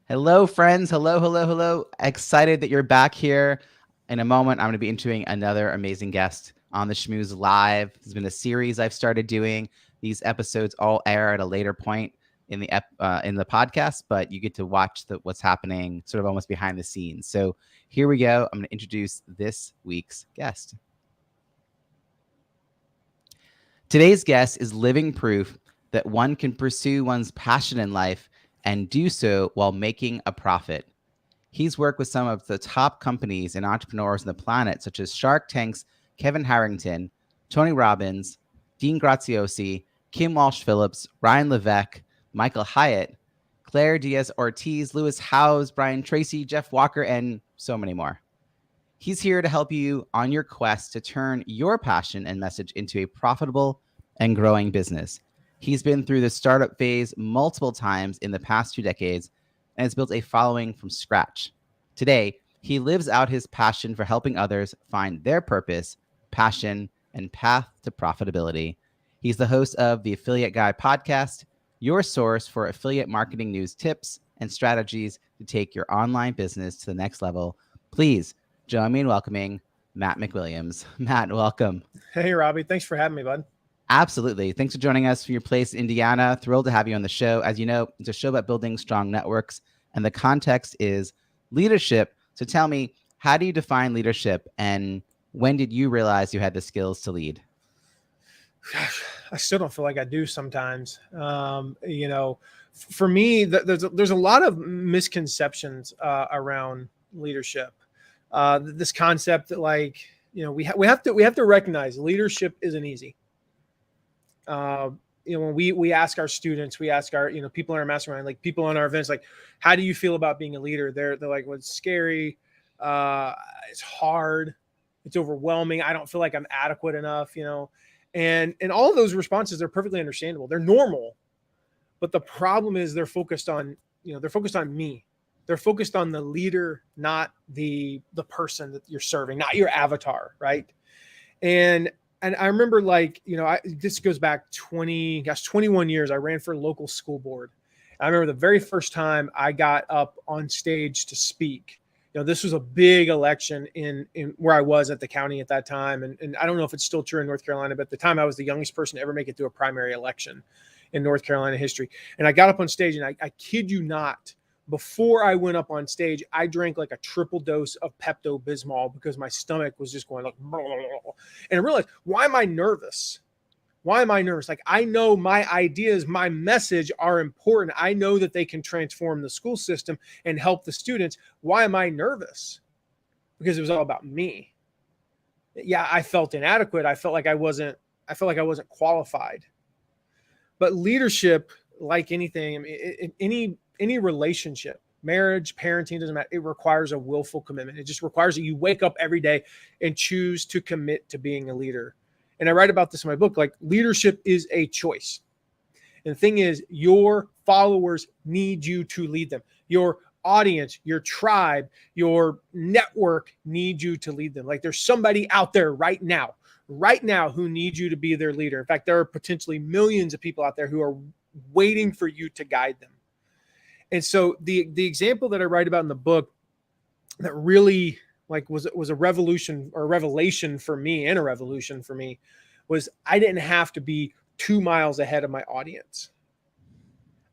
Hello, friends. Hello, hello, hello. Excited that you're back here. In a moment, I'm going to be interviewing another amazing guest on the Schmooze Live. This has been a series I've started doing. These episodes all air at a later point in the podcast, but you get to watch what's happening sort of almost behind the scenes. So here we go. I'm going to introduce this week's guest. Today's guest is living proof that one can pursue one's passion in life and do so while making a profit. He's worked with some of the top companies and entrepreneurs on the planet, such as Shark Tank's Kevin Harrington, Tony Robbins, Dean Graziosi, Kim Walsh Philips, Ryan Levesque, Michael Hyatt, Claire Diaz-Ortiz, Lewis Howes, Brian Tracy, Jeff Walker, and so many more. He's here to help you on your quest to turn your passion and message into a profitable and growing business. He's been through the startup phase multiple times in the past 2 decades and has built a following from scratch. Today, he lives out his passion for helping others find their purpose, passion, and path to profitability. He's the host of the Affiliate Guy podcast, your source for affiliate marketing news tips and strategies to take your online business to the next level. Please join me in welcoming Matt McWilliams. Matt, welcome. Hey, Robbie. Thanks for having me, bud. Absolutely. Thanks for joining us from your place in Indiana. Thrilled to have you on the show. As you know, it's a show about building strong networks, and the context is leadership. So tell me, how do you define leadership, and when did you realize you had the skills to lead? Gosh, I still don't feel like I do sometimes. For me, there's a lot of misconceptions around leadership. This concept that, we have to recognize leadership isn't easy. When we ask our students, we ask our, people in our mastermind, like people on our events, like, how do you feel about being a leader? They're like, well, it's scary. It's hard. It's overwhelming. I don't feel like I'm adequate enough, and all of those responses are perfectly understandable. They're normal, but the problem is they're focused on me. They're focused on the leader, not the person that you're serving, not your avatar. Right. And I remember, this goes back 21 years. I ran for a local school board. I remember the very first time I got up on stage to speak. This was a big election in where I was at the county at that time. And I don't know if it's still true in North Carolina, but at the time I was the youngest person to ever make it through a primary election in North Carolina history. And I got up on stage, and I kid you not, before I went up on stage, I drank like a triple dose of Pepto-Bismol because my stomach was just going like, blah, blah, blah. And I realized, why am I nervous? Why am I nervous? Like, I know my ideas, my message are important. I know that they can transform the school system and help the students. Why am I nervous? Because it was all about me. Yeah, I felt inadequate. I felt like I wasn't qualified. But leadership, like anything, any relationship, marriage, parenting, doesn't matter. It requires a willful commitment. It just requires that you wake up every day and choose to commit to being a leader. And I write about this in my book, like, leadership is a choice. And the thing is, your followers need you to lead them. Your audience, your tribe, your network need you to lead them. Like, there's somebody out there right now who needs you to be their leader. In fact, there are potentially millions of people out there who are waiting for you to guide them. And so the example that I write about in the book that really was a revelation for me, and a revolution for me, was I didn't have to be 2 miles ahead of my audience.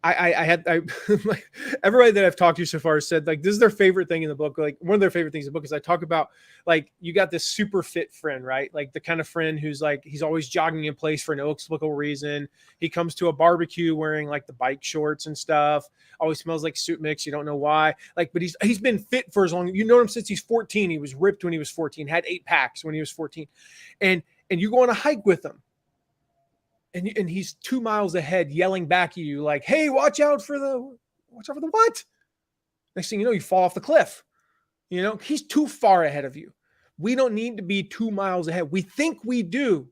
Like, everybody that I've talked to so far said, like, this is their favorite thing in the book. Like, one of their favorite things in the book is I talk about, like, you got this super fit friend, right? Like, the kind of friend who's like, he's always jogging in place for no explicable reason. He comes to a barbecue wearing like the bike shorts and stuff. Always smells like soup mix. You don't know why. Like, but he's been fit for as long. You know him since he's 14. He was ripped when he was 14. Had 8 packs when he was 14. And you go on a hike with him. And he's 2 miles ahead, yelling back at you like, "Hey, watch out for the what?" Next thing you know, you fall off the cliff. He's too far ahead of you. We don't need to be 2 miles ahead. We think we do.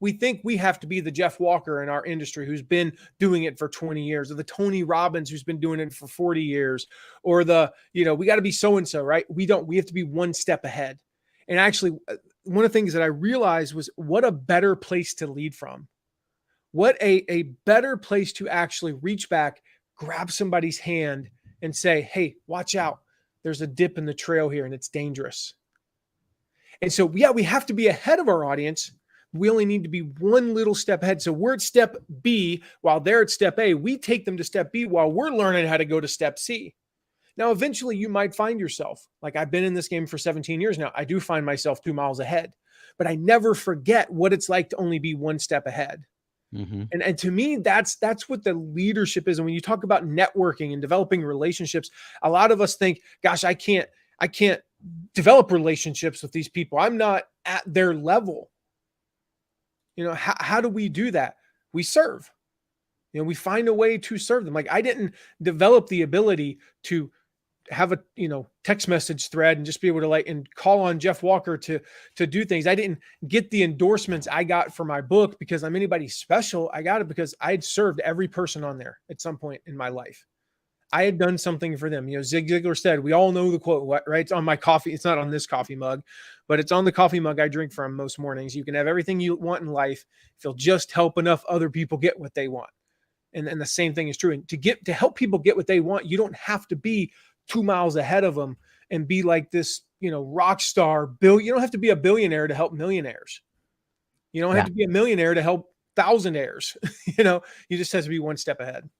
We think we have to be the Jeff Walker in our industry who's been doing it for 20 years, or the Tony Robbins who's been doing it for 40 years, or we got to be so-and-so, right? We don't. We have to be one step ahead. And actually, one of the things that I realized was, what a better place to lead from. What a better place to actually reach back, grab somebody's hand, and say, hey, watch out. There's a dip in the trail here and it's dangerous. And so, yeah, we have to be ahead of our audience. We only need to be one little step ahead. So we're at step B while they're at step A. We take them to step B while we're learning how to go to step C. Now, eventually you might find yourself, like I've been in this game for 17 years now. I do find myself 2 miles ahead, but I never forget what it's like to only be one step ahead. Mm-hmm. And to me, that's what the leadership is. And when you talk about networking and developing relationships, a lot of us think, gosh, I can't develop relationships with these people. I'm not at their level. You know, how do we do that? We serve. You know, we find a way to serve them. Like I didn't develop the ability to have a, text message thread and just be able to and call on Jeff Walker to do things. I didn't get the endorsements I got for my book because I'm anybody special. I got it because I had served every person on there at some point in my life. I had done something for them. Zig Ziglar said, we all know the quote, right? It's on my coffee. It's not on this coffee mug, but it's on the coffee mug I drink from most mornings. You can have everything you want in life if you'll just help enough other people get what they want. And the same thing is true. And to help people get what they want, you don't have to be 2 miles ahead of them and be like this, rock star. You don't have to be a billionaire to help millionaires. You don't have to be a millionaire to help thousandaires. You just have to be one step ahead.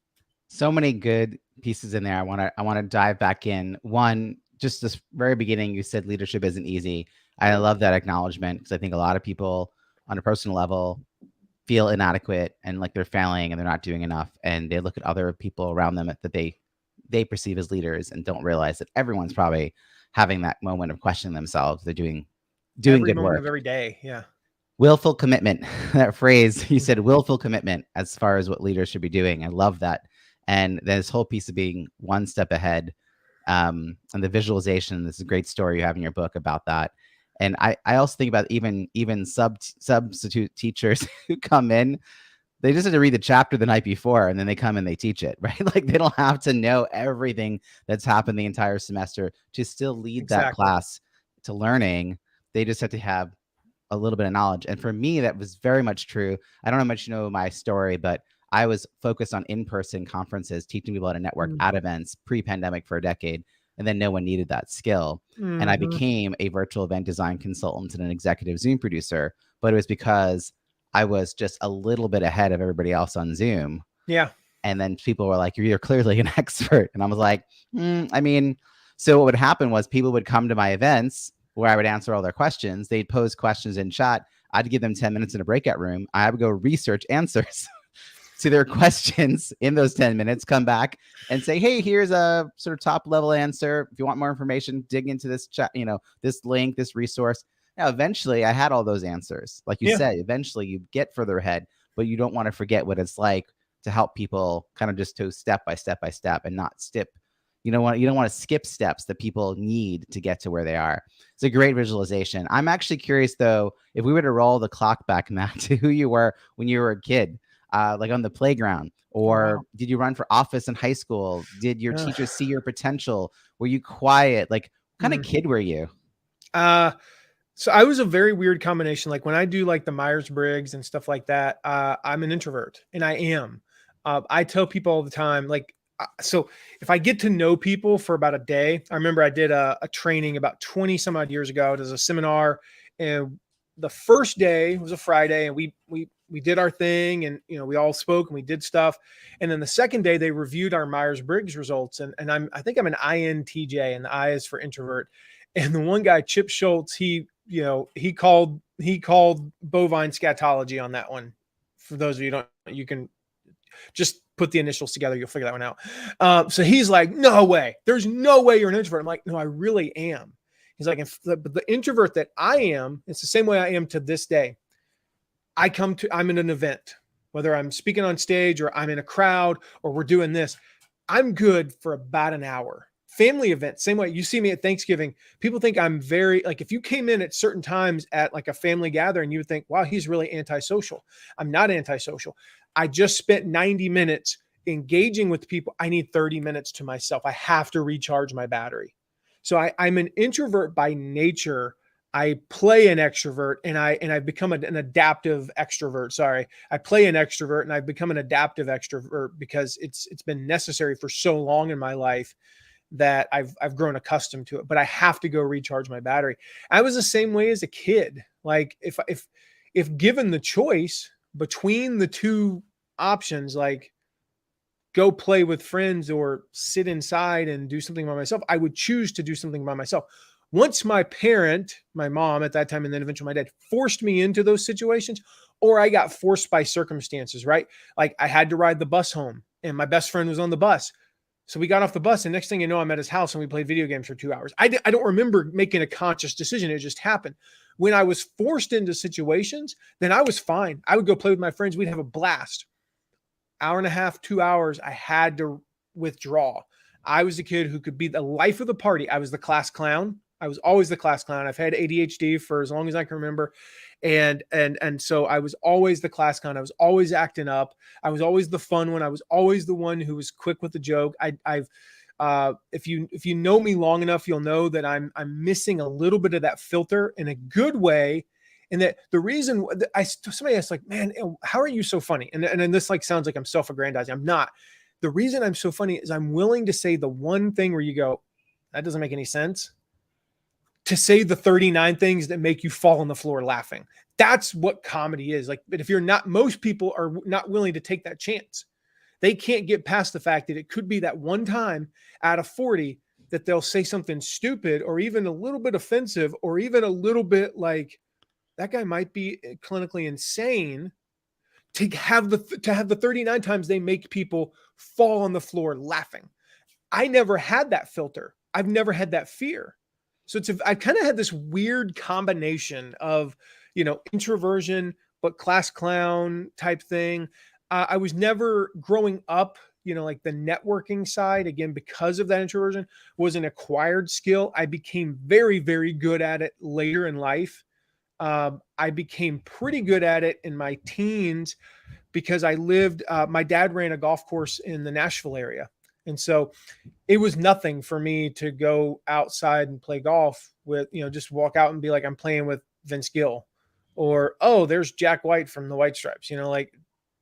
So many good pieces in there. I want to dive back in. One, just this very beginning, you said leadership isn't easy. I love that acknowledgement because I think a lot of people on a personal level feel inadequate and like they're failing and they're not doing enough. And they look at other people around them that they perceive as leaders and don't realize that everyone's probably having that moment of questioning themselves. They're doing every good work every day. Yeah. Willful commitment. That phrase, you said willful commitment as far as what leaders should be doing. I love that. And this whole piece of being one step ahead, and the visualization. This is a great story you have in your book about that. And I also think about even substitute teachers who come in, they just have to read the chapter the night before and then they come and they teach it, right? Like they don't have to know everything that's happened the entire semester to still lead that class to learning. They just have to have a little bit of knowledge. And for me, that was very much true. I don't know how much you know my story, but I was focused on in-person conferences, teaching people how to network at events pre-pandemic for a decade. And then no one needed that skill. Mm-hmm. And I became a virtual event design consultant and an executive Zoom producer. But it was because I was just a little bit ahead of everybody else on Zoom. Yeah. And then people were like, you're clearly an expert. And I was like, so what would happen was people would come to my events where I would answer all their questions. They'd pose questions in chat. I'd give them 10 minutes in a breakout room. I would go research answers to their questions in those 10 minutes, come back and say, hey, here's a sort of top level answer. If you want more information, dig into this chat, this link, this resource. Now, eventually I had all those answers. Like you said, eventually you get further ahead, but you don't want to forget what it's like to help people kind of just go step by step by step and not skip. You don't want to skip steps that people need to get to where they are. It's a great visualization. I'm actually curious though, if we were to roll the clock back, Matt, to who you were when you were a kid, like on the playground, or did you run for office in high school? Did your teachers see your potential? Were you quiet? Like what kind of kid were you? So I was a very weird combination. Like when I do like the Myers-Briggs and stuff like that, I'm an introvert, and I am. I tell people all the time, like, so if I get to know people for about a day, I remember I did a training about 20 some odd years ago. It was a seminar, and the first day was a Friday, and we did our thing, and we all spoke and we did stuff. And then the second day they reviewed our Myers-Briggs results, and I think I'm an INTJ, and the I is for introvert. And the one guy, Chip Schultz, he called bovine scatology on that one. For those of you you can just put the initials together. You'll figure that one out. So he's like, no way. There's no way you're an introvert. I'm like, no, I really am. He's like, but the introvert that I am, it's the same way I am to this day. I'm in an event, whether I'm speaking on stage or I'm in a crowd or we're doing this, I'm good for about an hour. Family event, same way. You see me at Thanksgiving, people think I'm very, like, if you came in at certain times at like a family gathering, you would think, wow, he's really antisocial. I'm not antisocial. I just spent 90 minutes engaging with people. I need 30 minutes to myself. I have to recharge my battery. So I'm an introvert by nature. I play an extrovert and I've become an adaptive extrovert. Sorry. I play an extrovert and I've become an adaptive extrovert because it's been necessary for so long in my life that I've grown accustomed to it, but I have to go recharge my battery. I was the same way as a kid. Like if given the choice between the two options, like go play with friends or sit inside and do something by myself, I would choose to do something by myself. Once my parent, my mom at that time, and then eventually my dad forced me into those situations, or I got forced by circumstances, right? Like I had to ride the bus home and my best friend was on the bus. So we got off the bus and next thing you know, I'm at his house and we played video games for 2 hours. I don't remember making a conscious decision. It just happened. When I was forced into situations, then I was fine. I would go play with my friends. We'd have a blast. Hour and a half, 2 hours, I had to withdraw. I was a kid who could be the life of the party. I was the class clown. I was always the class clown. I've had ADHD for as long as I can remember. And so I was always the class clown. I was always acting up. I was always the fun one. I was always the one who was quick with the joke. If you know me long enough, you'll know that I'm missing a little bit of that filter in a good way. And that the reason somebody asked like, man, how are you so funny? And this like sounds like I'm self-aggrandizing. I'm not. The reason I'm so funny is I'm willing to say the one thing where you go, that doesn't make any sense, to say the 39 things that make you fall on the floor laughing. That's what comedy is. Like, but if you're not, most people are not willing to take that chance. They can't get past the fact that it could be that one time out of 40 that they'll say something stupid or even a little bit offensive or even a little bit like, that guy might be clinically insane, to have the 39 times they make people fall on the floor laughing. I never had that filter. I've never had that fear. So I kind of had this weird combination of, introversion, but class clown type thing. I was never growing up, like the networking side, again, because of that introversion was an acquired skill. I became very, very good at it later in life. I became pretty good at it in my teens because my dad ran a golf course in the Nashville area. And so it was nothing for me to go outside and play golf with, just walk out and be like, I'm playing with Vince Gill, or, oh, there's Jack White from the White Stripes, like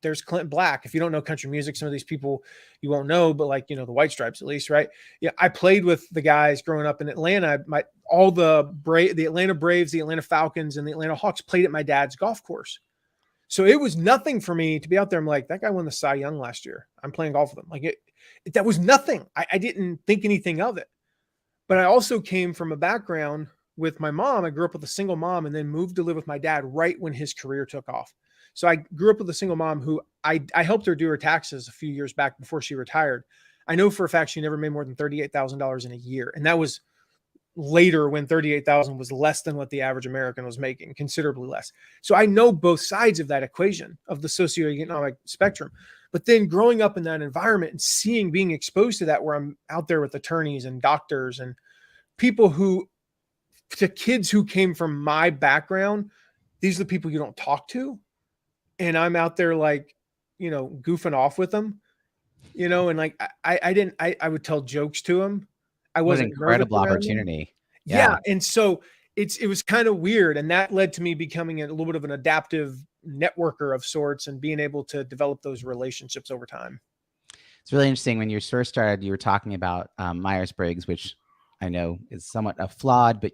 there's Clint Black. If you don't know country music, some of these people you won't know, but like, the White Stripes at least, right? Yeah. I played with the guys growing up in Atlanta. All the Atlanta Braves, the Atlanta Falcons, and the Atlanta Hawks played at my dad's golf course. So it was nothing for me to be out there. I'm like, that guy won the Cy Young last year. I'm playing golf with him. Like that was nothing. I didn't think anything of it. But I also came from a background with my mom. I grew up with a single mom and then moved to live with my dad right when his career took off. So I grew up with a single mom who I helped her do her taxes a few years back before she retired. I know for a fact she never made more than $38,000 in a year. And that was later when 38,000 was less than what the average American was making, considerably less. So I know both sides of that equation of the socioeconomic spectrum. But then growing up in that environment and being exposed to that, where I'm out there with attorneys and doctors and people to kids who came from my background, these are the people you don't talk to. And I'm out there like, goofing off with them, and like, I would tell jokes to them. I wasn't What an incredible opportunity. Yeah. And so it was kind of weird. And that led to me becoming a little bit of an adaptive networker of sorts and being able to develop those relationships over time. It's really interesting. When you first started, you were talking about Myers-Briggs, which I know is somewhat a flawed, but,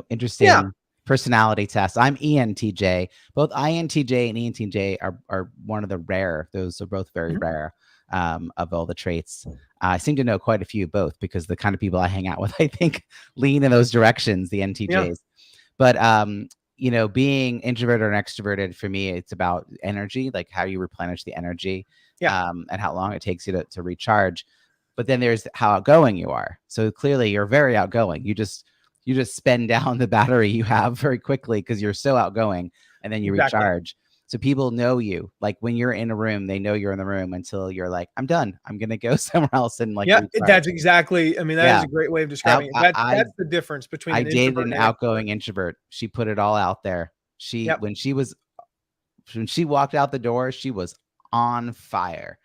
interesting personality test. I'm ENTJ. Both INTJ and ENTJ are one of the rare. Those are both very rare of all the traits. I seem to know quite a few both because the kind of people I hang out with, I think, lean in those directions, the NTJs. Yeah. But, being introverted or extroverted, for me, it's about energy, like how you replenish the energy and how long it takes you to recharge. But then there's how outgoing you are. So clearly you're very outgoing. You just spend down the battery you have very quickly because you're so outgoing, and then you recharge. So people know you. Like when you're in a room, they know you're in the room until you're like, I'm done. I'm going to go somewhere else. And recharge. That's exactly, that is a great way of describing it. That's the difference between I dated an outgoing introvert. She put it all out there. When she walked out the door, she was on fire.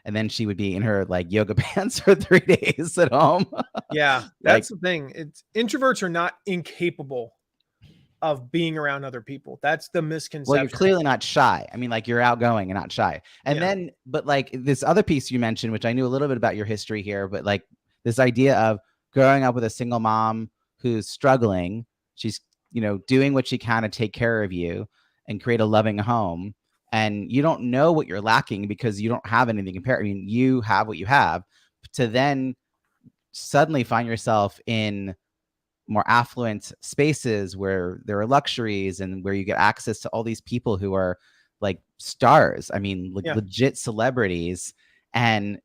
And then she would be in her like yoga pants for 3 days at home. Yeah, that's the thing. Introverts are not incapable of being around other people. That's the misconception. Well, you're clearly not shy. I mean, like, you're outgoing and not shy. And then, but like this other piece you mentioned, which I knew a little bit about your history here, but like this idea of growing up with a single mom who's struggling, she's, doing what she can to take care of you and create a loving home. And you don't know what you're lacking because you don't have anything to compare. I mean, you have what you have, to then suddenly find yourself in more affluent spaces where there are luxuries and where you get access to all these people who are like stars. I mean, like legit celebrities, and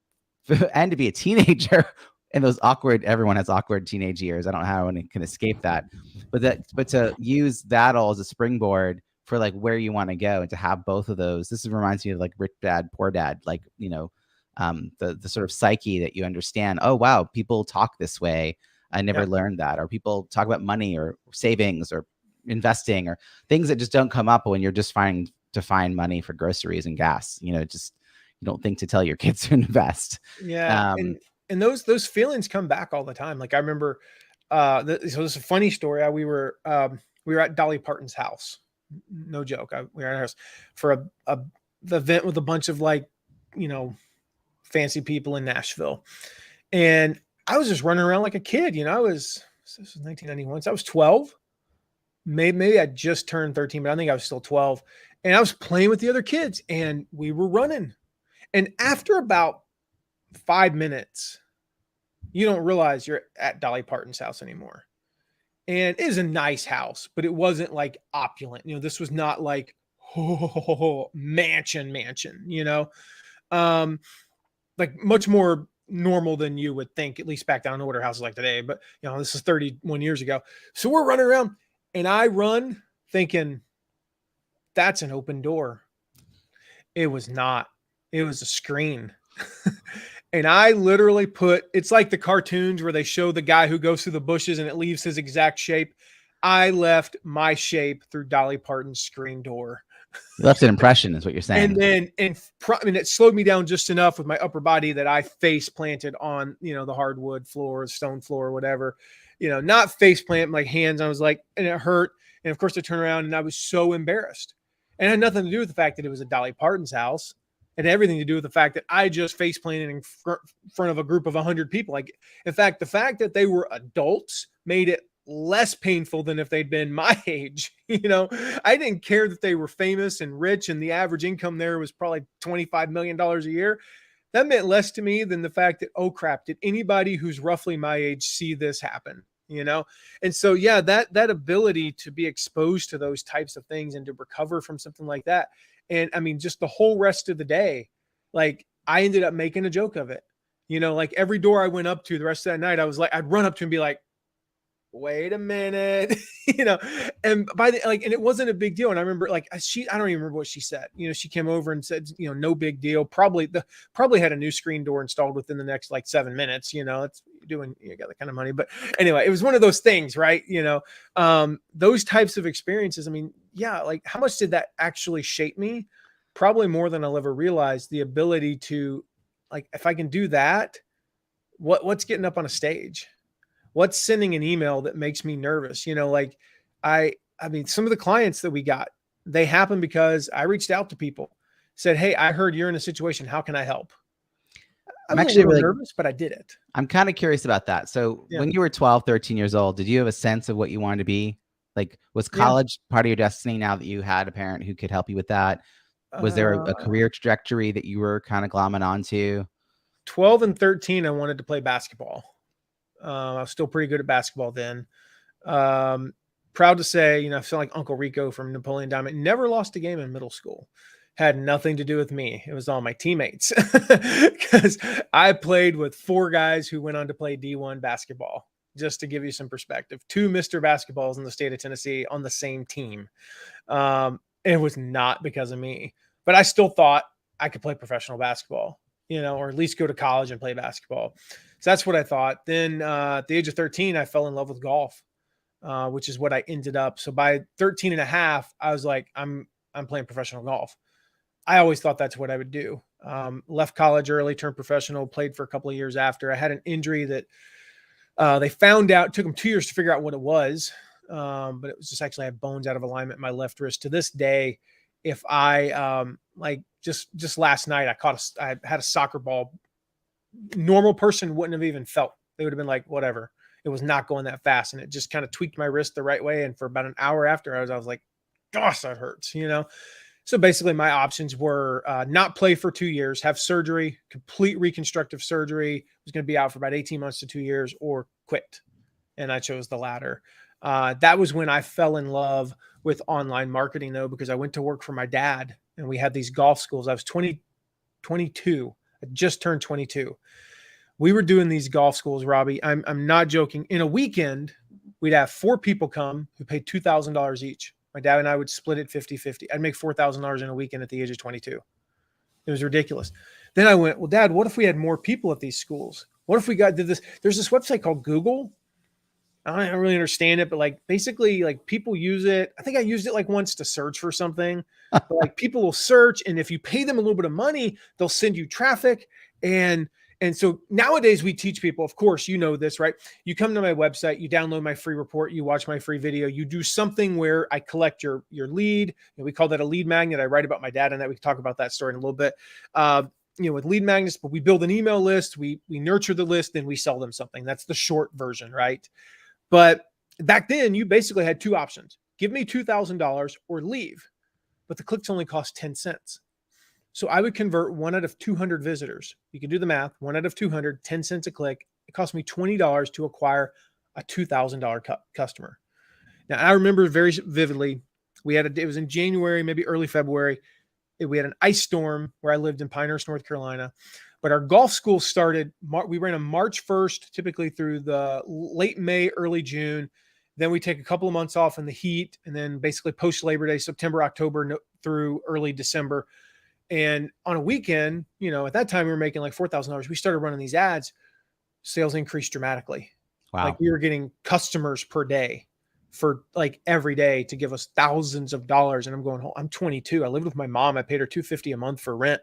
to be a teenager and those everyone has awkward teenage years. I don't know how anyone can escape that, but to use that all as a springboard for like where you want to go, and to have both of those. This reminds me of like Rich Dad, Poor Dad, like, the sort of psyche that you understand. Oh, wow, people talk this way. I never learned that. Or people talk about money or savings or investing or things that just don't come up when you're just trying to find money for groceries and gas. Just you don't think to tell your kids to invest. Yeah. And those feelings come back all the time. Like I remember, so this is a funny story. We were at Dolly Parton's house. No joke. We were at her house for the event with a bunch of like, fancy people in Nashville. And I was just running around like a kid. This was 1991. So I was 12. Maybe I just turned 13, but I think I was still 12. And I was playing with the other kids and we were running. And after about 5 minutes, you don't realize you're at Dolly Parton's house anymore. And it is a nice house, but it wasn't like opulent. This was not like mansion, like much more normal than you would think, at least back down to what our house is like today. But this is 31 years ago. So we're running around and I run thinking that's an open door. It was not. It was a screen. And I literally it's like the cartoons where they show the guy who goes through the bushes and it leaves his exact shape. I left my shape through Dolly Parton's screen door. You left an impression, is what you're saying. And it slowed me down just enough with my upper body that I face planted on, the hardwood floor, stone floor, whatever, not face plant, like hands. I was like, and it hurt. And of course I turned around and I was so embarrassed, and it had nothing to do with the fact that it was at Dolly Parton's house. It had everything to do with the fact that I just face planted in front of a group of 100 people. Like, in fact, the fact that they were adults made it less painful than if they'd been my age. I didn't care that they were famous and rich and the average income there was probably $25 million a year. That meant less to me than the fact that, oh crap, did anybody who's roughly my age see this happen? And so, yeah, that ability to be exposed to those types of things and to recover from something like that. And I mean, just the whole rest of the day, like I ended up making a joke of it, like every door I went up to the rest of that night, I was like, I'd run up to and be like, wait a minute, and and it wasn't a big deal. And I remember I don't even remember what she said. She came over and said, no big deal. Probably had a new screen door installed within the next 7 minutes. You got that kind of money. But anyway, it was one of those things, right? Those types of experiences. I mean, yeah, like how much did that actually shape me? Probably more than I'll ever realize. The ability to, if I can do that, what's getting up on a stage? What's sending an email that makes me nervous? I mean, some of the clients that we got, they happened because I reached out to people, said, hey, I heard you're in a situation. How can I help? I'm actually really nervous, but I did it. I'm kind of curious about that. So when you were 12, 13 years old, did you have a sense of what you wanted to be? Like, was college part of your destiny now that you had a parent who could help you with that? Was there a career trajectory that you were kind of glomming onto? 12 and 13, I wanted to play basketball. I was still pretty good at basketball then. Proud to say, I feel like Uncle Rico from Napoleon Dynamite. Never lost a game in middle school. Had nothing to do with me. It was all my teammates, because I played with 4 guys who went on to play D1 basketball. Just to give you some perspective, 2 Mr. Basketballs in the state of Tennessee on the same team. It was not because of me, but I still thought I could play professional basketball, or at least go to college and play basketball. So that's what I thought. Then at the age of 13, I fell in love with golf, which is what I ended up. So by 13 and a half, I was like, I'm playing professional golf. I always thought that's what I would do. Left college early, turned professional, played for a couple of years after. I had an injury that they found out, took them 2 years to figure out what it was. but it was just actually I had bones out of alignment in my left wrist. To this day, if I like just last night, I had a soccer ball. Normal person wouldn't have even felt. They would have been like, whatever. It was not going that fast, and it just kind of tweaked my wrist the right way. And for about an hour after, I was like, gosh, that hurts, you know. So basically, my options were not play for 2 years, have surgery, complete reconstructive surgery. Was going to be out for about 18 months to 2 years, or quit. And I chose the latter. That was when I fell in love with online marketing, though, because I went to work for my dad, and we had these golf schools. I was 22. I just turned 22. We were doing these golf schools, Robbie. I'm not joking. In a weekend, we'd have 4 people come who paid $2,000 each. My dad and I would split it 50-50. I'd make $4,000 in a weekend at the age of 22. It was ridiculous. Then I went, well, Dad, what if we had more people at these schools? What if we did this? There's this website called Google. I don't really understand it, but like basically like people use it. I think I used it like once to search for something, but like people will search, and if you pay them a little bit of money, they'll send you traffic. And so nowadays we teach people, of course, you know this, right? You come to my website, you download my free report, you watch my free video, you do something where I collect your lead. We call that a lead magnet. I write about my dad and that. We can talk about that story in a little bit. With lead magnets, but we build an email list, we nurture the list, then we sell them something. That's the short version, right? But back then you basically had 2 options. Give me $2,000 or leave. But the clicks only cost 10 cents. So I would convert 1 out of 200 visitors. You can do the math. 1 out of 200, 10 cents a click. It cost me $20 to acquire a $2,000 customer. Now I remember very vividly. It was in January, maybe early February. We had an ice storm where I lived in Pinehurst, North Carolina. But our golf school started, we ran on March 1st, typically through the late May, early June. Then we take a couple of months off in the heat, and then basically post Labor Day, September, October through early December. And on a weekend, at that time we were making like $4,000. We started running these ads. Sales increased dramatically. Wow. Like we were getting customers per day for like every day to give us thousands of dollars. And I'm going home. I'm 22. I lived with my mom. I paid her $250 a month for rent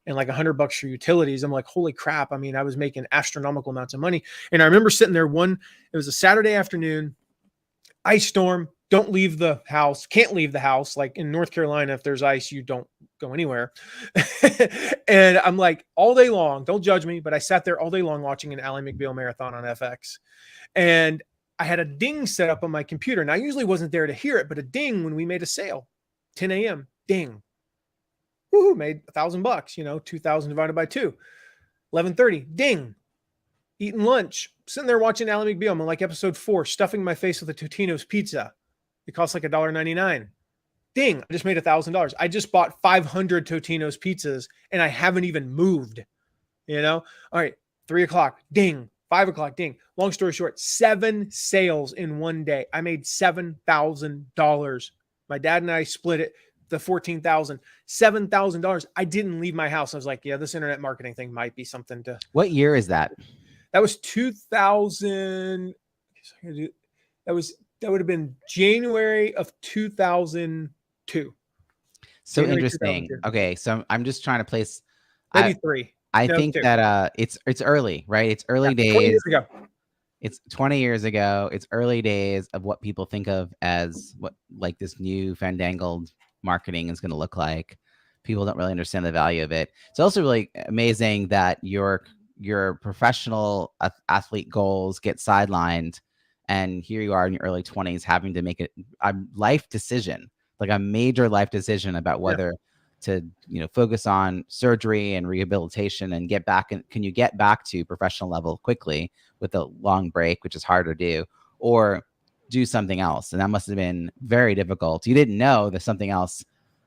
and like $100 for utilities. I'm like, holy crap. I mean, I was making astronomical amounts of money. And I remember sitting there it was a Saturday afternoon, ice storm, don't leave the house, can't leave the house. Like in North Carolina, if there's ice, you don't go anywhere. And I'm like all day long, don't judge me, but I sat there all day long watching an Ally McBeal marathon on FX. And I had a ding set up on my computer. And I usually wasn't there to hear it, but a ding when we made a sale, 10 a.m. ding. Woohoo, made $1,000, 2,000 divided by 2. 11:30, ding. Eating lunch, sitting there watching Ally McBeal. I'm on like episode 4, stuffing my face with a Totino's pizza. It costs like $1.99. Ding, I just made $1,000. I just bought 500 Totino's pizzas and I haven't even moved, All right, 3 o'clock, ding. 5 o'clock, ding. Long story short, 7 sales in one day. I made $7,000. My dad and I split it, the $14,000, $7,000. I didn't leave my house. I was like, yeah, this internet marketing thing might be something to. What year is that? That was 2000. That would have been January of 2002. So January interesting. 2002. Okay, so I'm just trying to place. Maybe 3. I think 2. that it's early, right? It's early days. 20 years ago. It's 20 years ago. It's early days of what people think of as what like this new fandangled marketing is going to look like. People don't really understand the value of it. It's also really amazing that your professional athlete goals get sidelined, and here you are in your early 20s having to make a life decision, like a major life decision about whether to focus on surgery and rehabilitation and get back, and can you get back to professional level quickly with a long break, which is hard to do, or do something else. And that must have been very difficult. You didn't know that something else,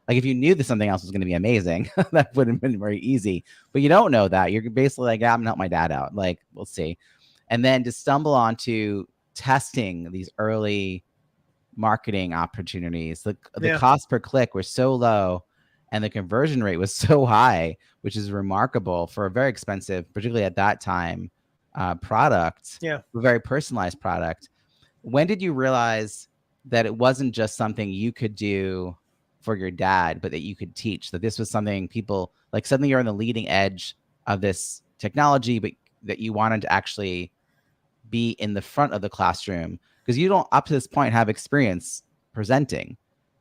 like if you knew that something else was going to be amazing, that would have been very easy, but you don't know that. You're basically like, I'm gonna help my dad out, like we'll see. And then to stumble onto testing these early marketing opportunities, the cost per click was so low and the conversion rate was so high, which is remarkable for a very expensive, particularly at that time, product, a very personalized product. When did you realize that it wasn't just something you could do for your dad, but that you could teach, that this was something people, like suddenly you're on the leading edge of this technology, but that you wanted to actually be in the front of the classroom because you don't up to this point have experience presenting,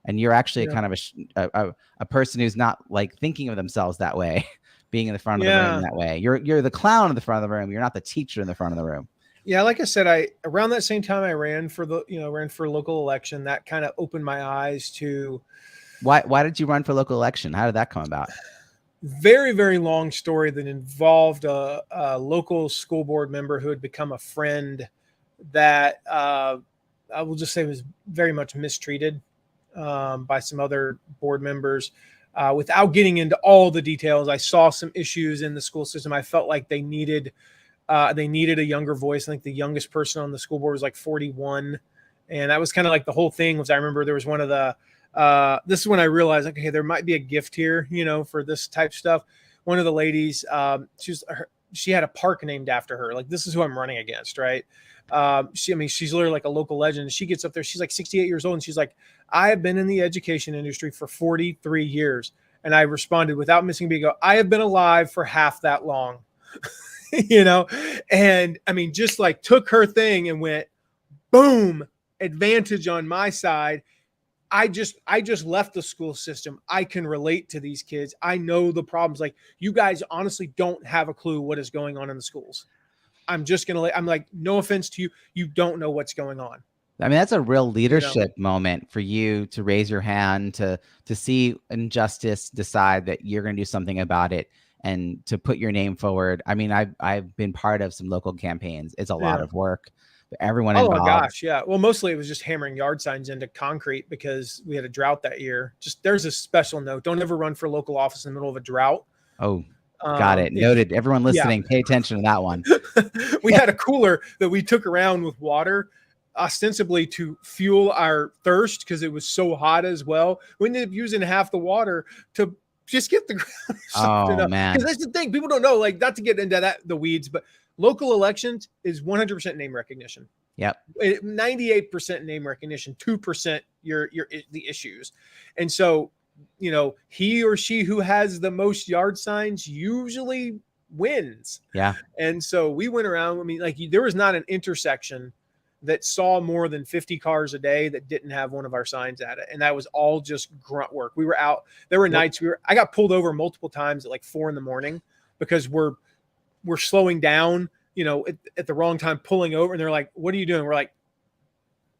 and you're actually Yeah. kind of a person who's not like thinking of themselves that way, being in the front of the room Yeah. that way. You're the clown in the front of the room. You're not the teacher in the front of the room. Yeah, like I said, around that same time I ran for a local election. That kind of opened my eyes to Why did you run for local election? How did that come about? very, very long story that involved a local school board member who had become a friend that I will just say was very much mistreated by some other board members. Without getting into all the details, I saw some issues in the school system. I felt like they needed a younger voice. I think the youngest person on the school board was like 41. And that was kind of like the whole thing. Was I remember there was one of the this is when I realized, okay, there might be a gift here, for this type stuff. One of the ladies, she had a park named after her. Like, this is who I'm running against, right? She's literally like a local legend. She gets up there, she's like 68 years old, and she's like, I have been in the education industry for 43 years. And I responded without missing a beat, I have been alive for half that long. And I mean, just like took her thing and went, boom, advantage on my side. I just left the school system. I can relate to these kids. I know the problems. Like, you guys honestly don't have a clue what is going on in the schools. I'm like, no offense to you. You don't know what's going on. I mean, that's a real leadership moment for you to raise your hand, to see injustice, decide that you're going to do something about it, and to put your name forward. I mean, I've been part of some local campaigns. It's a lot of work. Everyone involved. Oh my gosh, yeah. Well, mostly it was just hammering yard signs into concrete because we had a drought that year. Just there's a special note: don't ever run for local office in the middle of a drought. Oh, got it. Noted. Everyone listening, pay attention to that one. We had a cooler that we took around with water, ostensibly to fuel our thirst because it was so hot as well. We ended up using half the water to just get the ground softened up. Man, because that's the thing, people don't know. Like, not to get into the weeds, but local elections is 100% name recognition. Yep. 98% name recognition, 2% the issues. And so, he or she who has the most yard signs usually wins. Yeah. And so we went around. I mean, like, there was not an intersection that saw more than 50 cars a day that didn't have one of our signs at it. And that was all just grunt work. We were out. There were nights I got pulled over multiple times at like 4 a.m. because we're slowing down, at the wrong time, pulling over. And they're like, what are you doing? We're like,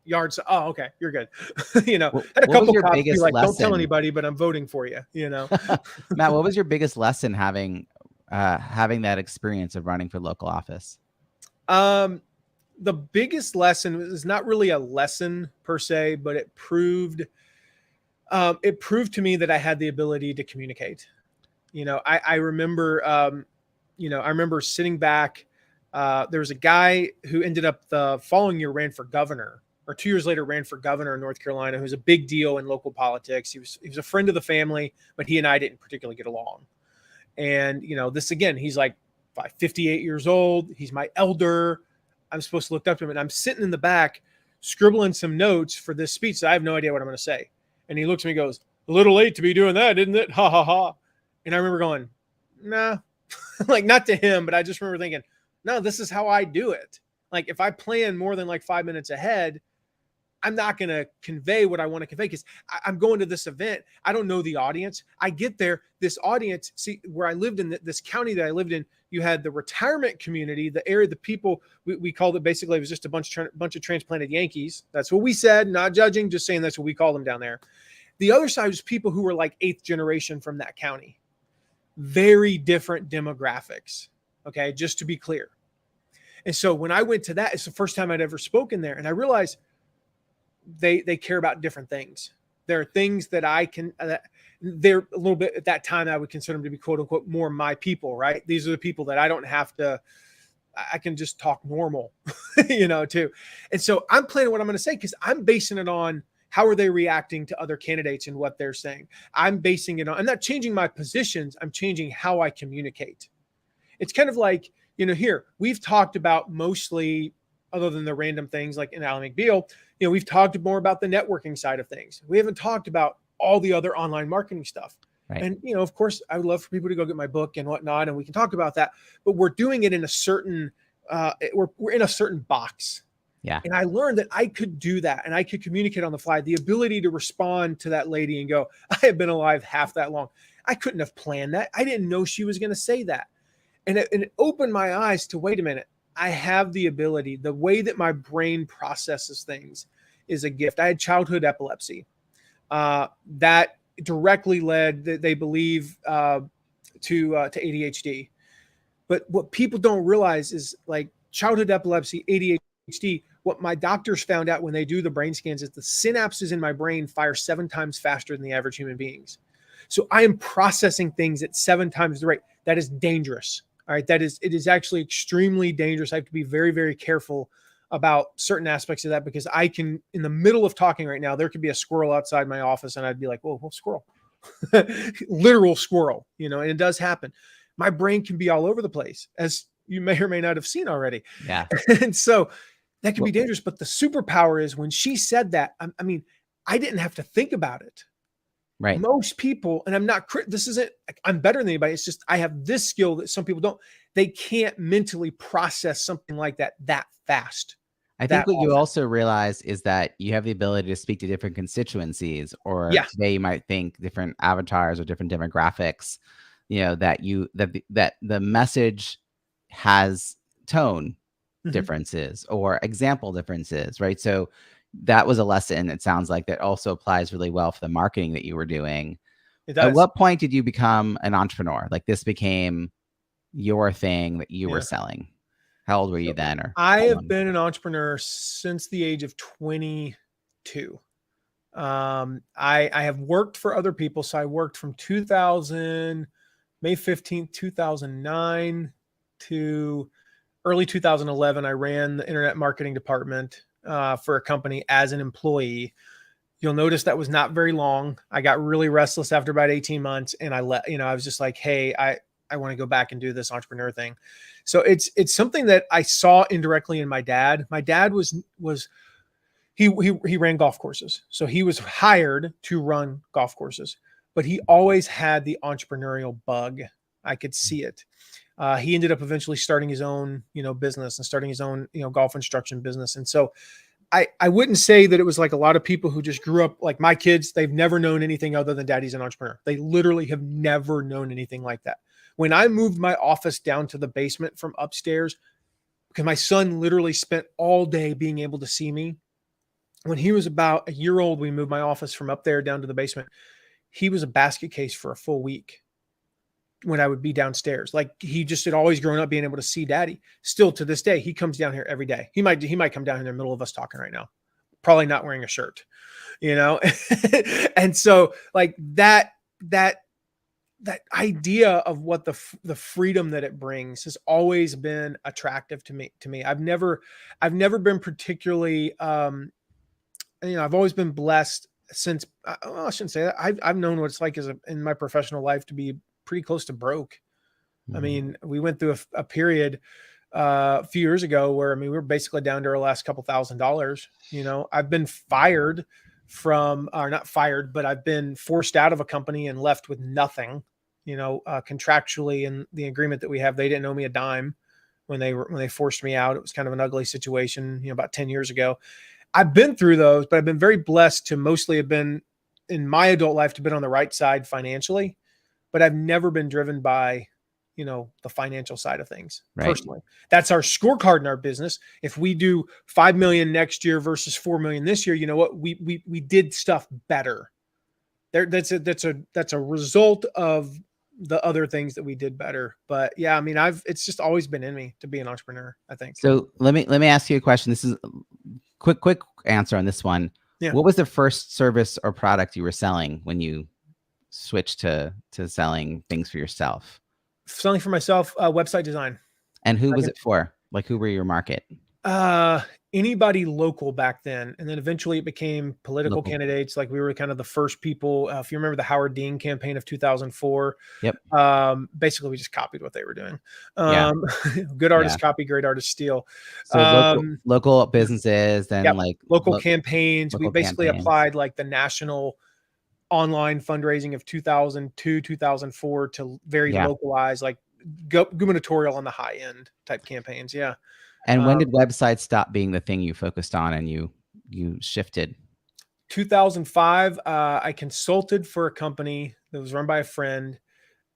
yards. Oh, okay. You're good. Had a couple cops be like, don't tell anybody, but I'm voting for you, Matt, what was your biggest lesson having that experience of running for local office? The biggest lesson is not really a lesson per se, but it proved to me that I had the ability to communicate. I remember, I remember sitting back. There was a guy who ended up the following year ran for governor, or 2 years later ran for governor in North Carolina, who's a big deal in local politics. He was a friend of the family, but he and I didn't particularly get along. And, this again, he's like 58 years old. He's my elder. I'm supposed to look up to him, and I'm sitting in the back scribbling some notes for this speech. So I have no idea what I'm going to say. And he looks at me and goes, a little late to be doing that, isn't it? Ha ha ha. And I remember going, nah, like, not to him, but I just remember thinking, no, this is how I do it. Like, if I plan more than like 5 minutes ahead, I'm not going to convey what I want to convey because I'm going to this event. I don't know the audience. I get there, this audience, see, where I lived in this county that I lived in, you had the retirement community, the area, the people, we called it, basically, it was just a bunch of transplanted Yankees. That's what we said, not judging, just saying that's what we call them down there. The other side was people who were like 8th generation from that county. Very different demographics. Okay, just to be clear. And so when I went to that, it's the first time I'd ever spoken there. And I realized they care about different things. There are things that I can, they're a little bit at that time, I would consider them to be quote unquote more my people, right? These are the people that I don't have to, I can just talk normal, too. And so I'm planning what I'm going to say because I'm basing it on how are they reacting to other candidates and what they're saying. I'm basing it on, I'm not changing my positions. I'm changing how I communicate. It's kind of like, here we've talked about mostly, other than the random things like in Alan McBeal, we've talked more about the networking side of things. We haven't talked about all the other online marketing stuff. Right. And, of course, I would love for people to go get my book and whatnot, and we can talk about that. But we're doing it in a certain, we're in a certain box. Yeah. And I learned that I could do that and I could communicate on the fly, the ability to respond to that lady and go, I have been alive half that long. I couldn't have planned that. I didn't know she was going to say that. And it opened my eyes to, wait a minute, I have the ability, the way that my brain processes things is a gift. I had childhood epilepsy that directly led, they believe, to ADHD. But what people don't realize is, like, childhood epilepsy, ADHD, what my doctors found out when they do the brain scans is the synapses in my brain fire 7 times faster than the average human beings. So I am processing things at 7 times the rate. That is dangerous. All right. It is actually extremely dangerous. I have to be very, very careful about certain aspects of that, because I can, in the middle of talking right now, there could be a squirrel outside my office and I'd be like, whoa, squirrel, literal squirrel, and it does happen. My brain can be all over the place, as you may or may not have seen already. Yeah. And so that can be dangerous. But the superpower is, when she said that, I mean, I didn't have to think about it. Right. Most people, and I'm not, this isn't, I'm better than anybody. It's just, I have this skill that some people don't. They can't mentally process something like that fast. I think what you also realize is that you have the ability to speak to different constituencies, or today you might think different avatars or different demographics, that the message has tone differences or example differences, right? So that was a lesson, it sounds like, that also applies really well for the marketing that you were doing. It does. At what point did you become an entrepreneur? Like, this became your thing that you were selling? How old were you then? Or I have been an entrepreneur since the age of 22. I have worked for other people. So I worked from May 15th, 2009 to early 2011. I ran the internet marketing department for a company as an employee. You'll notice that was not very long. I got really restless after about 18 months, and I was just like, hey, I want to go back and do this entrepreneur thing. So it's something that I saw indirectly in my dad. My dad he ran golf courses. So he was hired to run golf courses, but he always had the entrepreneurial bug. I could see it. He ended up eventually starting his own, business, and starting his own, golf instruction business. And so I wouldn't say that it was like a lot of people who just grew up like my kids. They've never known anything other than daddy's an entrepreneur. They literally have never known anything like that. When I moved my office down to the basement from upstairs, because my son literally spent all day being able to see me. When he was about a year old, we moved my office from up there down to the basement. He was a basket case for a full week when I would be downstairs. Like, he just had always grown up being able to see daddy. Still to this day, he comes down here every day. He might come down in the middle of us talking right now, probably not wearing a shirt, And so, like, that idea of what the freedom that it brings has always been attractive to me. I've never been particularly, I've always been blessed since, I shouldn't say that. I've known what it's like in my professional life to be pretty close to broke. I mean, we went through a period a few years ago where, we were basically down to our last couple $1,000s. I've been fired from, or not fired, but I've been forced out of a company and left with nothing, contractually. And the agreement that we have, they didn't owe me a dime when they forced me out. It was kind of an ugly situation, about 10 years ago. I've been through those, but I've been very blessed to mostly have been, in my adult life, to been on the right side financially, but I've never been driven by, the financial side of things. Right. Personally. That's our scorecard in our business. If we do 5 million next year versus 4 million this year, you know what? We did stuff better. That's a result of the other things that we did better. But yeah, it's just always been in me to be an entrepreneur, I think. So let me ask you a question. This is quick answer on this one. Yeah. What was the first service or product you were selling when you switched to selling things for yourself? Selling for myself, website design. And who was it for? Like, who were your market? Anybody local back then. And then eventually it became political candidates. Like, we were kind of the first people. If you remember the Howard Dean campaign of 2004, yep. Basically we just copied what they were doing. Good artists copy, great artists steal. So local businesses, then local campaigns. We basically applied like the national online fundraising of 2002, 2004 to very localized, like gubernatorial on the high end type campaigns. Yeah. And when did websites stop being the thing you focused on and you shifted? 2005, I consulted for a company that was run by a friend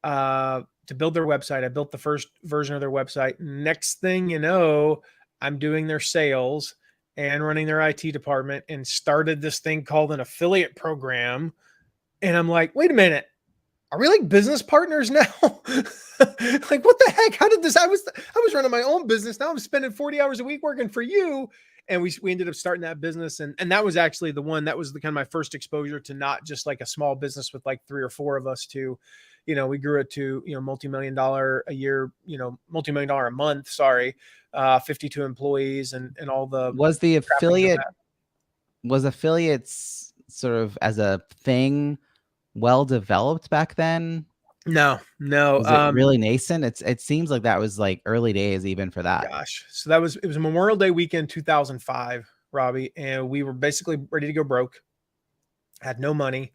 to build their website. I built the first version of their website. Next thing you know, I'm doing their sales and running their IT department, and started this thing called an affiliate program. And I'm like, wait a minute, are we like business partners now? Like, what the heck? How did this? I was running my own business. Now I'm spending 40 hours a week working for you. And we ended up starting that business. And that was actually the one that was the kind of my first exposure to not just like a small business with like 3 or 4 of us to, we grew it to, multi-million-dollar a year, multi-million-dollar a month, 52 employees and all the. Was the affiliates sort of as a thing well developed back then? No. Was it really nascent? It seems like that was like early days even for that. Gosh. So it was a Memorial Day weekend, 2005, Robbie. And we were basically ready to go broke. Had no money.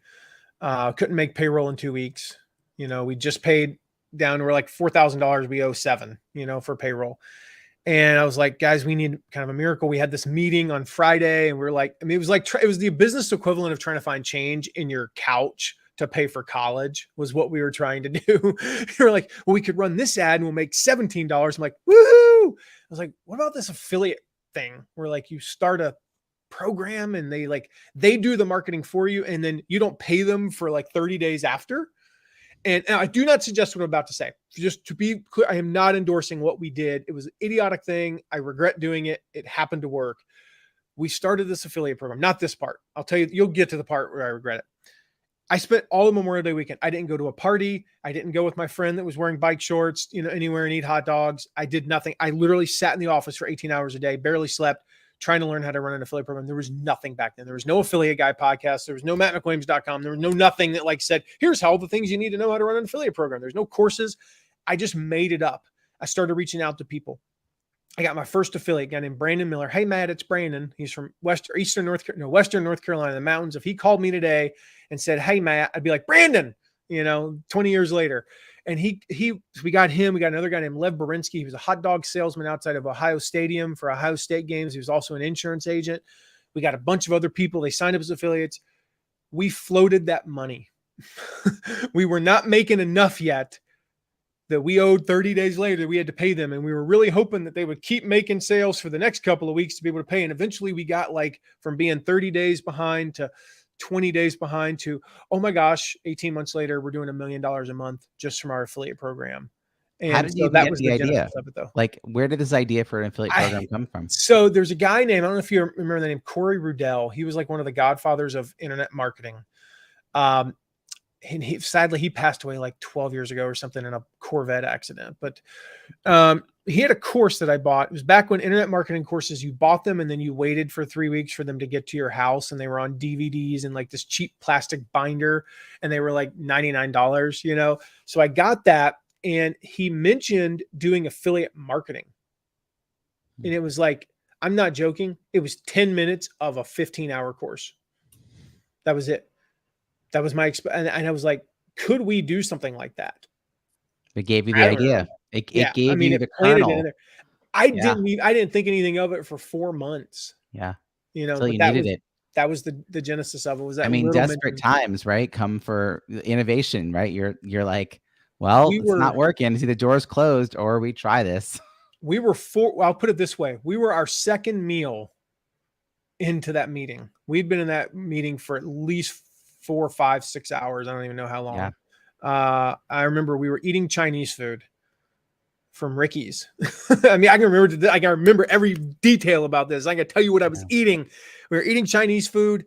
Couldn't make payroll in 2 weeks. We just paid down. We're like $4,000. We owe $7,000, for payroll. And I was like, guys, we need kind of a miracle. We had this meeting on Friday and we were like, it was the business equivalent of trying to find change in your couch to pay for college was what we were trying to do. You're like, well, we could run this ad and we'll make $17. I'm like, woohoo. I was like, what about this affiliate thing where like you start a program and they do the marketing for you and then you don't pay them for like 30 days after. And I do not suggest what I'm about to say. Just to be clear, I am not endorsing what we did. It was an idiotic thing. I regret doing it. It happened to work. We started this affiliate program, not this part. I'll tell you, you'll get to the part where I regret it. I spent all the Memorial Day weekend. I didn't go to a party. I didn't go with my friend that was wearing bike shorts, anywhere and eat hot dogs. I did nothing. I literally sat in the office for 18 hours a day, barely slept, trying to learn how to run an affiliate program. There was nothing back then. There was no affiliate guy podcast. There was no mattmcwilliams.com. There was no nothing that like said, here's how the things you need to know how to run an affiliate program. There's no courses. I just made it up. I started reaching out to people. I got my first affiliate guy named Brandon Miller. Hey, Matt, it's Brandon. He's from Western North Carolina, the mountains. If he called me today and said, hey, Matt, I'd be like, Brandon, 20 years later. And we got him. We got another guy named Lev Berinsky. He was a hot dog salesman outside of Ohio Stadium for Ohio State games. He was also an insurance agent. We got a bunch of other people. They signed up as affiliates. We floated that money. We were not making enough yet that we owed 30 days later. We had to pay them. And we were really hoping that they would keep making sales for the next couple of weeks to be able to pay. And eventually we got like from being 30 days behind to 20 days behind to, oh my gosh, 18 months later, we're doing $1 million a month just from our affiliate program. And how did you that get was the idea of it, though. Like, where did this idea for an affiliate program come from? So there's a guy named, I don't know if you remember the name, Corey Rudell. He was like one of the godfathers of internet marketing. And sadly, he passed away like 12 years ago or something in a Corvette accident. But he had a course that I bought. It was back when internet marketing courses, you bought them and then you waited for 3 weeks for them to get to your house. And they were on DVDs and like this cheap plastic binder. And they were like $99, So I got that. And he mentioned doing affiliate marketing. And it was like, I'm not joking. It was 10 minutes of a 15-hour course. That was it. That was my and I was like, could we do something like that? It gave you the idea. It gave you the kernel. I didn't think anything of it for 4 months. Yeah. Until you needed it. That was the genesis of it. Was that desperate times, right? Come for innovation, right? You're like, well, it's not working. See, the door's closed, or we try this. I'll put it this way. We were our second meal into that meeting. We'd been in that meeting for at least 4, 5, 6 hours. I don't even know how long. Yeah. I remember we were eating Chinese food from Ricky's. I can remember every detail about this. I can tell you what I was eating. We were eating Chinese food,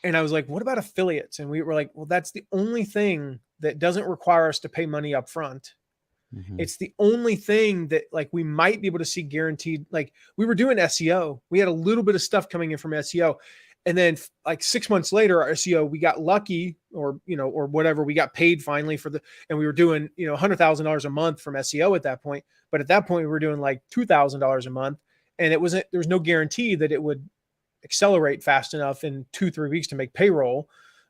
and I was like, "What about affiliates?" And we were like, "Well, that's the only thing that doesn't require us to pay money up front. Mm-hmm. It's the only thing that like we might be able to see guaranteed." Like we were doing SEO. We had a little bit of stuff coming in from SEO. And then like 6 months later, our SEO, we got lucky or whatever, we got paid finally and we were doing, $100,000 a month from SEO at that point. But at that point we were doing like $2,000 a month, and there was no guarantee that it would accelerate fast enough in 2-3 weeks to make payroll.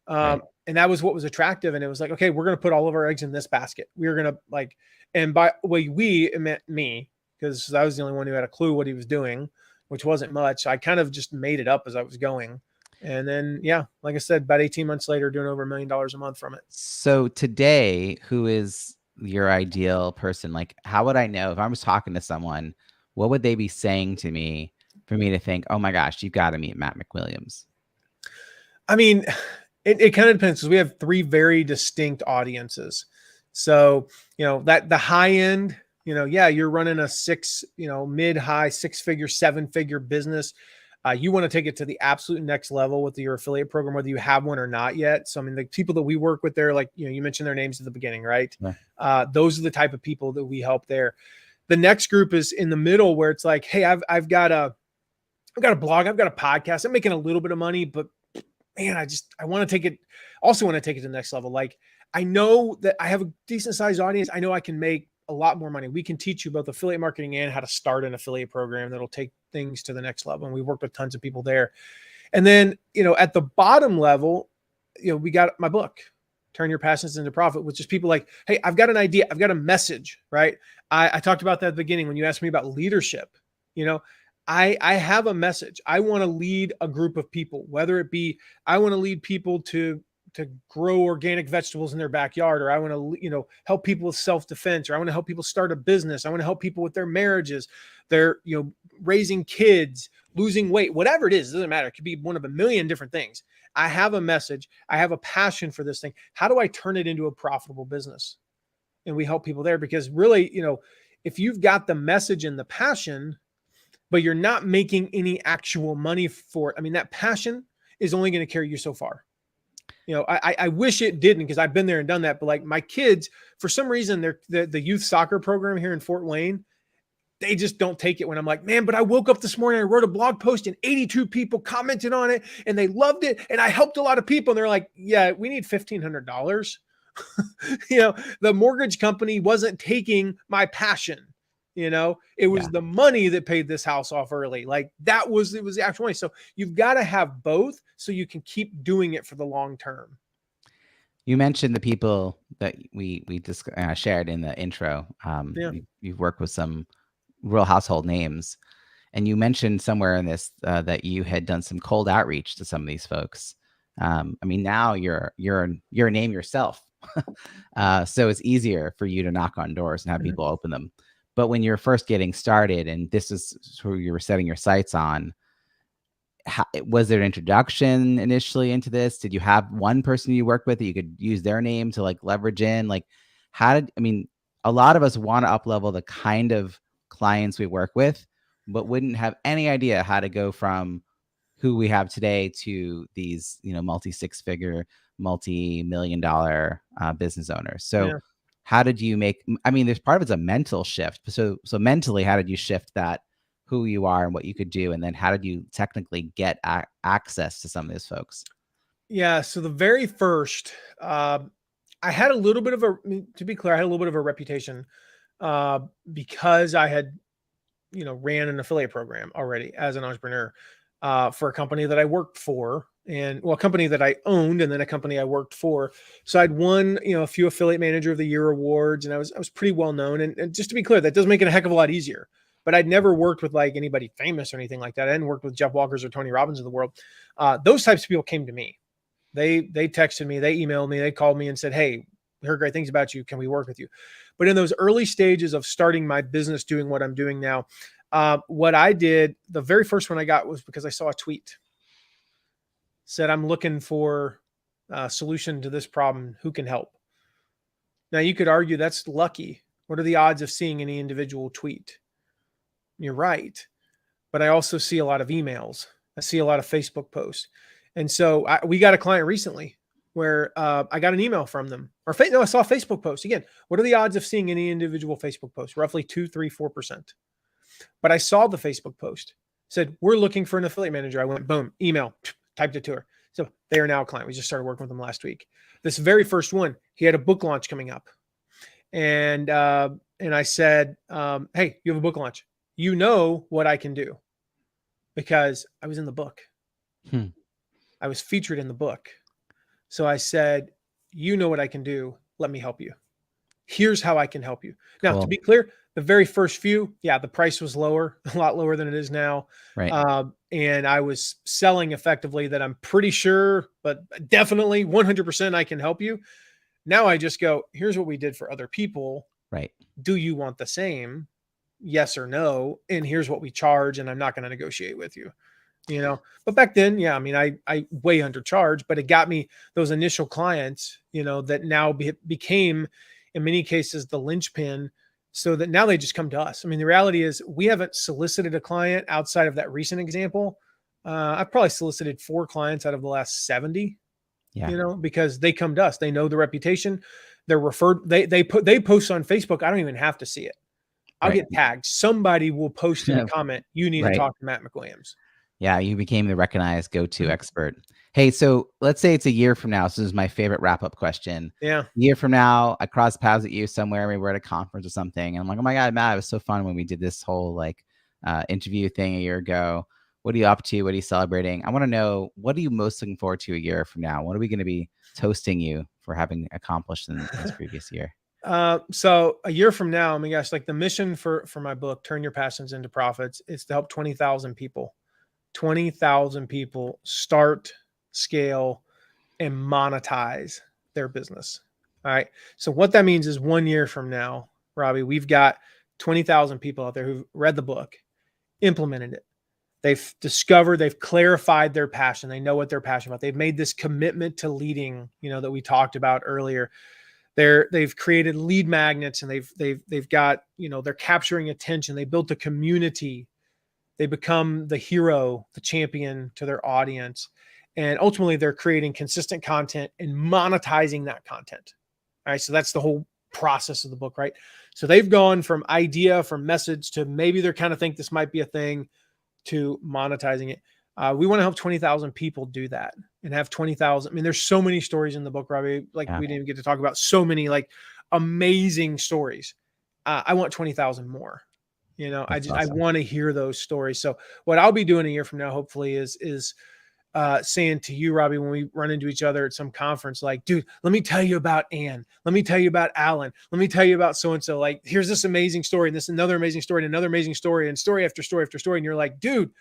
Right. And that was what was attractive. And it was like, okay, we're going to put all of our eggs in this basket. We were going to and by way, it meant me, because I was the only one who had a clue what he was doing, which wasn't much. I kind of just made it up as I was going. And then, yeah, like I said, about 18 months later, doing over $1 million a month from it. So today, who is your ideal person? Like, how would I know if I was talking to someone, what would they be saying to me for me to think, oh my gosh, you've got to meet Matt McWilliams? I mean, it kind of depends because we have 3 very distinct audiences. So, that the high end, yeah, you're running a mid-high 6-figure, 7-figure business. You want to take it to the absolute next level with your affiliate program, whether you have one or not yet. So, I mean, the people that we work with there, like, you mentioned their names at the beginning, right? Yeah. Those are the type of people that we help there. The next group is in the middle where it's like, hey, I've got a blog, I've got a podcast, I'm making a little bit of money, but man, I want to take it to the next level. Like, I know that I have a decent sized audience. I know I can make a lot more money. We can teach you both affiliate marketing and how to start an affiliate program that'll take things to the next level. And we worked with tons of people there. And then, at the bottom level, we got my book, Turn Your Passions into Profit, which is people like, hey, I've got an idea. I've got a message, right? I talked about that at the beginning when you asked me about leadership. I have a message. I want to lead a group of people, whether it be I want to lead people to grow organic vegetables in their backyard, or I want to, help people with self-defense, or I want to help people start a business. I want to help people with their marriages, their, raising kids, losing weight, whatever it is, it doesn't matter. It could be one of a million different things. I have a message. I have a passion for this thing. How do I turn it into a profitable business? And we help people there because really, if you've got the message and the passion, but you're not making any actual money for it, I mean, that passion is only going to carry you so far. I wish it didn't, because I've been there and done that. But like my kids, for some reason, the youth soccer program here in Fort Wayne, they just don't take it when I'm like, man, but I woke up this morning, I wrote a blog post and 82 people commented on it and they loved it. And I helped a lot of people. And they're like, yeah, we need $1,500. The mortgage company wasn't taking my passion. It was the money that paid this house off early. Like it was the actual money. So you've got to have both so you can keep doing it for the long term. You mentioned the people that we just shared in the intro. You've worked with some real household names, and you mentioned somewhere in this that you had done some cold outreach to some of these folks. I mean, now you're a name yourself, so it's easier for you to knock on doors and have people open them. But when you're first getting started, and this is who you were setting your sights on, was there an introduction initially into this? Did you have one person you worked with that you could use their name to like leverage in? Like, a lot of us want to up level the kind of clients we work with, but wouldn't have any idea how to go from who we have today to these, multi-6-figure, multi-million-dollar business owners. So how did you there's part of it's a mental shift. So mentally, how did you shift that, who you are and what you could do? And then how did you technically get access to some of those folks? Yeah. So the very first, I had a little bit of to be clear, I had a little bit of a reputation because I had, ran an affiliate program already as an entrepreneur for a company that I worked for, and a company that I owned, and then a company I worked for. So I'd won, a few affiliate manager of the year awards, and I was pretty well known. And just to be clear, that does make it a heck of a lot easier. But I'd never worked with like anybody famous or anything like that. I hadn't worked with Jeff Walkers or Tony Robbins of the world. Those types of people came to me. They texted me, they emailed me, they called me and said, hey, we heard great things about you. Can we work with you? But in those early stages of starting my business, doing what I'm doing now, what I did, the very first one I got was because I saw a tweet. Said, I'm looking for a solution to this problem. Who can help? Now, you could argue that's lucky. What are the odds of seeing any individual tweet? You're right. But I also see a lot of emails. I see a lot of Facebook posts. And so we got a client recently where I got an email from them. I saw a Facebook post. Again, what are the odds of seeing any individual Facebook post? Roughly 2, 3, 4%. But I saw the Facebook post. Said, we're looking for an affiliate manager. I went, boom, email, typed it to her. So they are now a client. We just started working with them last week. This very first one, he had a book launch coming up. And I said, hey, you have a book launch. You know what I can do, because I was in the book. I was featured in the book. So I said, you know what I can do. Let me help you. Here's how I can help you. Now, to Cool. be clear, the very first few, yeah, the price was lower, a lot lower than it is now. Right. And I was selling effectively that I'm pretty sure, but definitely 100% I can help you. Now I just go, here's what we did for other people. Right. Do you want the same? Yes or no? And here's what we charge, and I'm not going to negotiate with you. But back then, yeah, I mean, I way undercharged, but it got me those initial clients, that now became in many cases the linchpin, so that now they just come to us. I mean, the reality is we haven't solicited a client outside of that recent example. I've probably solicited 4 clients out of the last 70, because they come to us. They know the reputation. They're referred. They post on Facebook. I don't even have to see it. I'll get tagged. Somebody will post in a comment, you need to talk to Matt McWilliams. Yeah, you became the recognized go-to expert. Hey, so let's say it's a year from now. So this is my favorite wrap-up question. Yeah. A year from now, I cross paths with you somewhere. Maybe we're at a conference or something. And I'm like, oh my God, Matt, it was so fun when we did this whole interview thing a year ago. What are you up to? What are you celebrating? I want to know, what are you most looking forward to a year from now? What are we going to be toasting you for having accomplished in this previous year? So a year from now, I mean, gosh, like the mission for my book, Turn Your Passions into Profits, is to help 20,000 people. 20,000 people start, scale, and monetize their business. All right. So what that means is 1 year from now, Robbie, we've got 20,000 people out there who've read the book, implemented it. They've discovered, they've clarified their passion. They know what they're passionate about. They've made this commitment to leading, that we talked about earlier. They've created lead magnets, and they've got, they're capturing attention. They built a community. They become the hero, the champion to their audience. And ultimately, they're creating consistent content and monetizing that content. All right. So that's the whole process of the book, right? So they've gone from idea, from message, to maybe they're kind of think this might be a thing, to monetizing it. We want to help 20,000 people do that and have 20,000. I mean, there's so many stories in the book, Robbie. We didn't even get to talk about so many amazing stories. I want 20,000 more. Awesome. I want to hear those stories. So what I'll be doing a year from now, hopefully, is saying to you, Robbie, when we run into each other at some conference, like, dude, let me tell you about Ann. Let me tell you about Alan. Let me tell you about so-and-so. Like, here's this amazing story, and this another amazing story, and another amazing story, and story after story after story. And you're like, dude,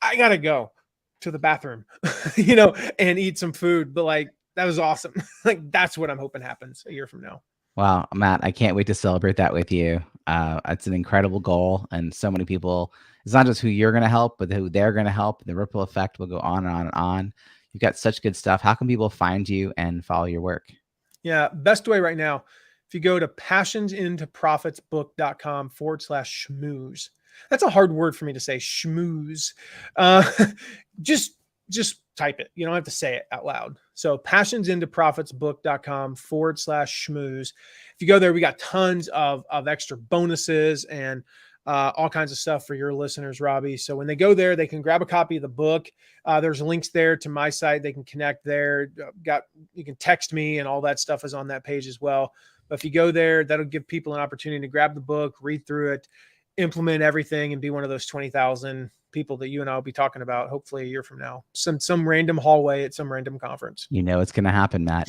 I got to go to the bathroom, and eat some food. But that was awesome. That's what I'm hoping happens a year from now. Wow, Matt, I can't wait to celebrate that with you. It's an incredible goal, and so many people, it's not just who you're going to help, but who they're going to help. The ripple effect will go on and on and on. You've got such good stuff. How can people find you and follow your work? Yeah, best way right now, if you go to passionsintoprofitsbook.com/schmooze. That's a hard word for me to say, schmooze. Just type it. You don't have to say it out loud. So passionsintoprofitsbook.com/schmooze. If you go there, we got tons of extra bonuses and all kinds of stuff for your listeners, Robbie. So when they go there, they can grab a copy of the book. There's links there to my site. They can connect there. You can text me, and all that stuff is on that page as well. But if you go there, that'll give people an opportunity to grab the book, read through it, implement everything, and be one of those 20,000 people that you and I will be talking about hopefully a year from now. Some random hallway at some random conference. It's going to happen, Matt.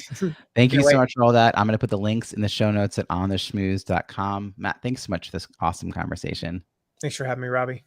Thank you so much for all that. I'm going to put the links in the show notes at ontheschmooze.com. Matt, thanks so much for this awesome conversation. Thanks for having me, Robbie.